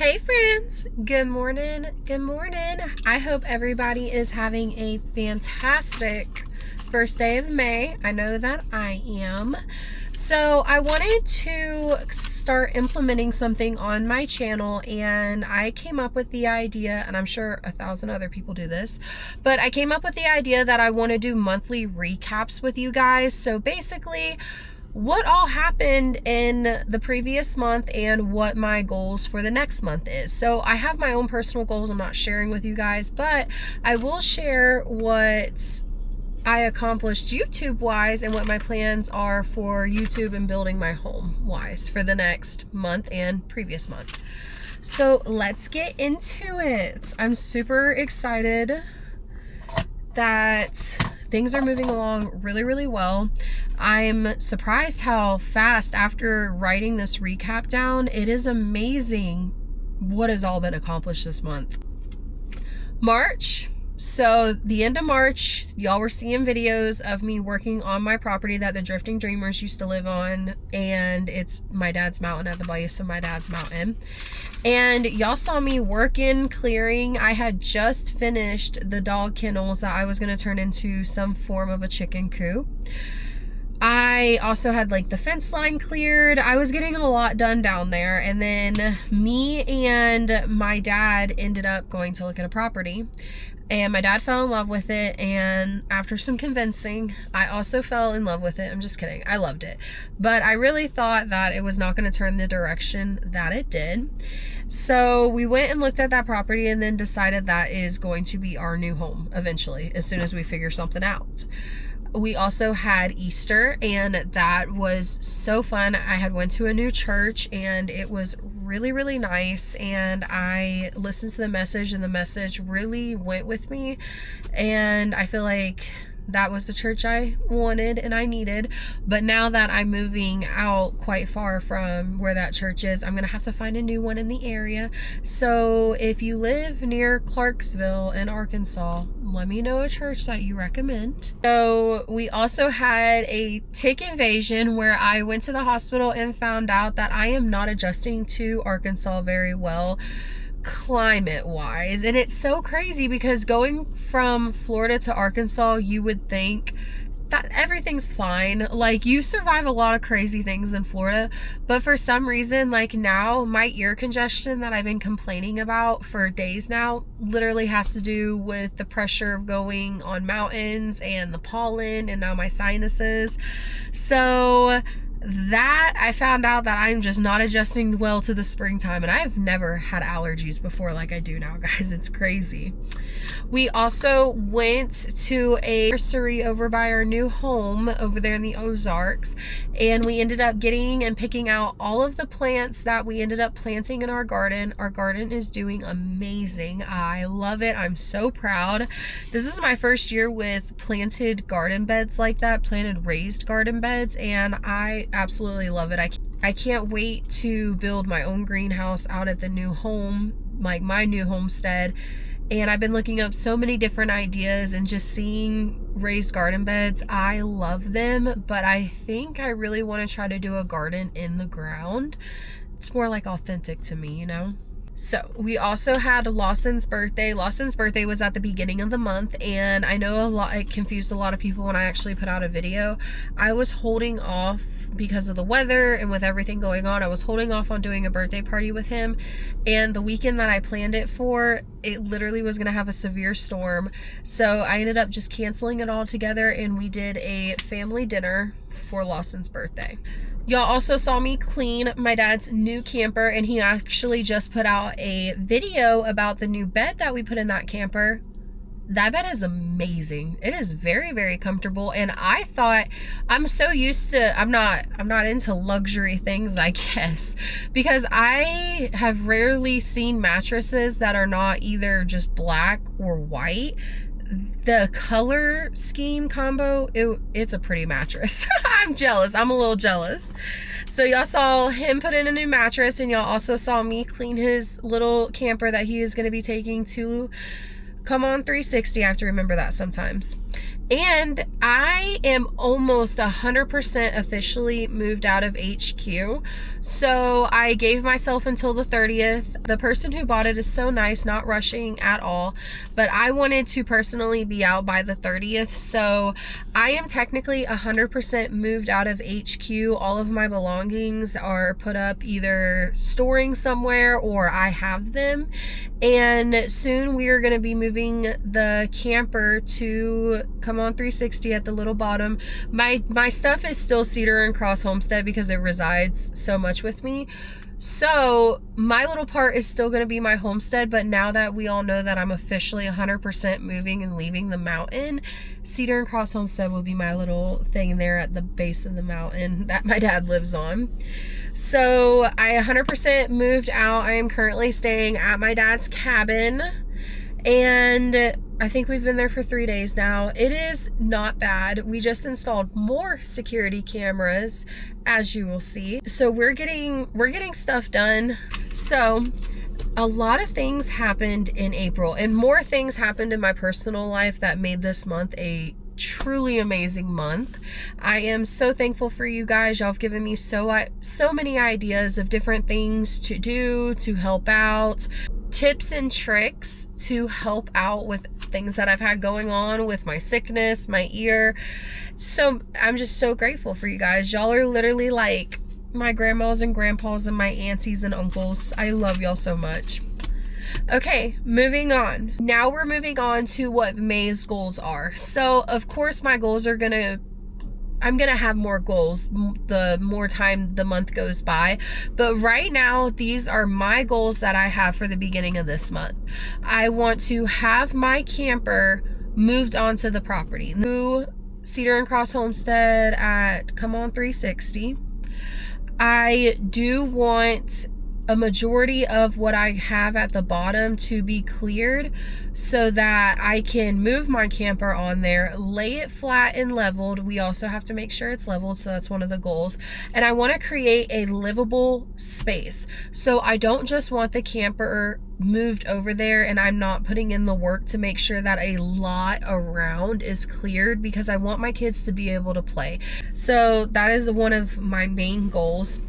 Hey friends, good morning. Good morning. I hope everybody is having a fantastic first day of May. I know that I am. So I wanted to start implementing something on my channel, and I came up with the idea, and I'm sure 1,000 other people do this, but I came up with the idea that I want to do monthly recaps with you guys. So basically, what all happened in the previous month and what my goals for the next month is. So I have my own personal goals I'm not sharing with you guys, but I will share what I accomplished YouTube wise and what my plans are for YouTube and building my home wise for the next month and previous month. So let's get into it. I'm super excited that things are moving along really well. I'm surprised how fast, after writing this recap down, it is amazing what has all been accomplished this month. March. So the end of March, y'all were seeing videos of me working on my property that the Drifting Dreamers used to live on, and it's my dad's mountain, at the base of my dad's mountain. And y'all saw me working, clearing. I had just finished the dog kennels that I was going to turn into some form of a chicken coop. I also had like the fence line cleared. I was getting a lot done down there, and then me and my dad ended up going to look at a property, and my dad fell in love with it, and after some convincing, I also fell in love with it. I'm just kidding. I loved it, but I really thought that it was not going to turn the direction that it did. So we went and looked at that property and then decided that is going to be our new home eventually, as soon as we figure something out. We also had Easter, and that was so fun. I had went to a new church, and it was really nice, and I listened to the message, and the message really went with me, and I feel like that was the church I wanted and I needed. But now that I'm moving out quite far from where that church is, I'm gonna have to find a new one in the area. So if you live near Clarksville in Arkansas, let me know a church that you recommend. So we also had a tick invasion where I went to the hospital and found out that I am not adjusting to Arkansas very well climate wise. And it's so crazy because going from Florida to Arkansas, you would think that everything's fine. Like, you survive a lot of crazy things in Florida, but for some reason, like now, my ear congestion that I've been complaining about for days now literally has to do with the pressure of going on mountains and the pollen and now my sinuses. So that I found out that I'm just not adjusting well to the springtime, and I've never had allergies before like I do now, guys. It's crazy. We also went to a nursery over by our new home over there in the Ozarks, and we ended up getting and picking out all of the plants that we ended up planting in our garden. Our garden is doing amazing. I love it. I'm so proud. This is my first year with planted garden beds like that, planted raised garden beds, and I absolutely love it. I can't wait to build my own greenhouse out at the new home, like my new homestead. And I've been looking up so many different ideas and just seeing raised garden beds. I love them, but I think I really want to try to do a garden in the ground. It's more like authentic to me, you know? So we also had Lawson's birthday. Lawson's birthday was at the beginning of the month, and I know it confused a lot of people when I actually put out a video. I was holding off because of the weather and with everything going on. I was holding off on doing a birthday party with him, and the weekend that I planned it for, it literally was gonna have a severe storm. So I ended up just canceling it all together, and we did a family dinner for Lawson's birthday. Y'all also saw me clean my dad's new camper, and he actually just put out a video about the new bed that we put in that camper. That bed is amazing. It is very comfortable, and I thought, I'm so used to, I'm not into luxury things, I guess, because I have rarely seen mattresses that are not either just black or white. The color scheme combo, it's a pretty mattress. I'm jealous. I'm a little jealous. So y'all saw him put in a new mattress, and y'all also saw me clean his little camper that he is going to be taking to Come On 360. I have to remember that sometimes. And I am almost 100% officially moved out of HQ. So I gave myself until the 30th. The person who bought it is so nice, not rushing at all. But I wanted to personally be out by the 30th. So I am technically 100% moved out of HQ. All of my belongings are put up either storing somewhere or I have them. And soon we are going to be moving the camper to Come On 360 at the little bottom. My stuff is still Cedar and Cross Homestead because it resides so much with me. So my little part is still going to be my homestead, but now that we all know that I'm officially 100% moving and leaving the mountain, Cedar and Cross Homestead will be my little thing there at the base of the mountain that my dad lives on. So I 100% moved out. I am currently staying at my dad's cabin, and I think we've been there for 3 days now. It is not bad. We just installed more security cameras, as you will see. So we're getting stuff done. So a lot of things happened in April, and more things happened in my personal life that made this month a truly amazing month. I am so thankful for you guys. Y'all have given me so many ideas of different things to do to help out, tips and tricks to help out with things that I've had going on with my sickness, my ear. So I'm just so grateful for you guys. Y'all are literally like my grandmas and grandpas and my aunties and uncles. I love y'all so much. Okay, moving on. Now we're moving on to what May's goals are. So of course my goals are I'm gonna have more goals the more time the month goes by, but right now these are my goals that I have for the beginning of this month. I want to have my camper moved onto the property. New Cedar and Cross Homestead at Come On 360. I do want a majority of what I have at the bottom to be cleared so that I can move my camper on there, lay it flat and leveled. We also have to make sure it's leveled, so that's one of the goals. And I want to create a livable space. So I don't just want the camper moved over there and I'm not putting in the work to make sure that a lot around is cleared, because I want my kids to be able to play. So that is one of my main goals.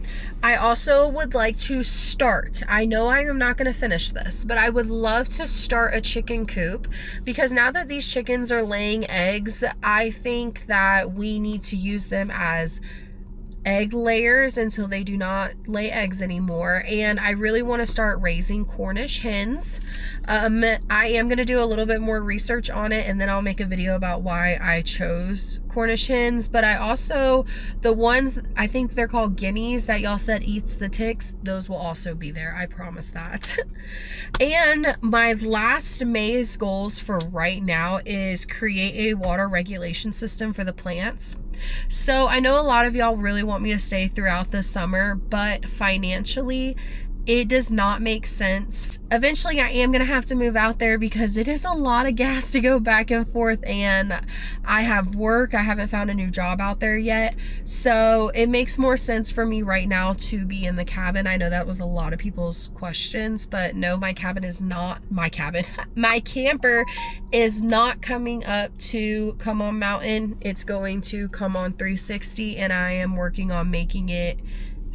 I also would like to start, I know I am not going to finish this, but I would love to start a chicken coop, because now that these chickens are laying eggs, I think that we need to use them as egg layers until they do not lay eggs anymore. And I really want to start raising Cornish hens. I am going to do a little bit more research on it, and then I'll make a video about why I chose Cornish hens. But I also, the ones, I think they're called guineas that y'all said eats the ticks, those will also be there, I promise that. And my last May's goals for right now is create a water regulation system for the plants. So I know a lot of y'all really want me to stay throughout the summer, but financially it does not make sense. Eventually I am gonna have to move out there because it is a lot of gas to go back and forth, and I have work. I haven't found a new job out there yet, so it makes more sense for me right now to be in the cabin. I know that was a lot of people's questions, but no, my cabin is not my cabin. My camper is not coming up to Come On Mountain. It's going to Come On 360, and I am working on making it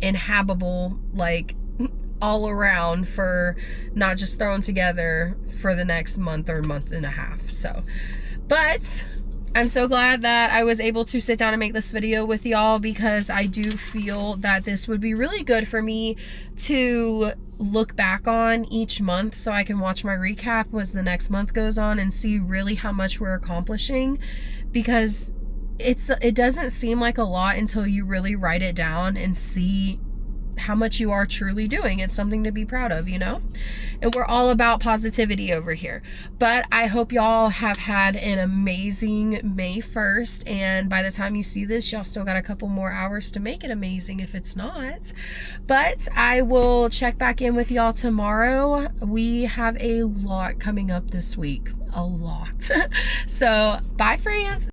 inhabitable, like all around, for not just thrown together for the next month or month and a half. So, but I'm so glad that I was able to sit down and make this video with y'all, because I do feel that this would be really good for me to look back on each month, so I can watch my recap as the next month goes on and see really how much we're accomplishing, because it doesn't seem like a lot until you really write it down and see how much you are truly doing. It's something to be proud of, you know? And we're all about positivity over here. But I hope y'all have had an amazing May 1st, and by the time you see this, y'all still got a couple more hours to make it amazing if it's not. But I will check back in with y'all tomorrow. We have a lot coming up this week. A lot. So bye, friends.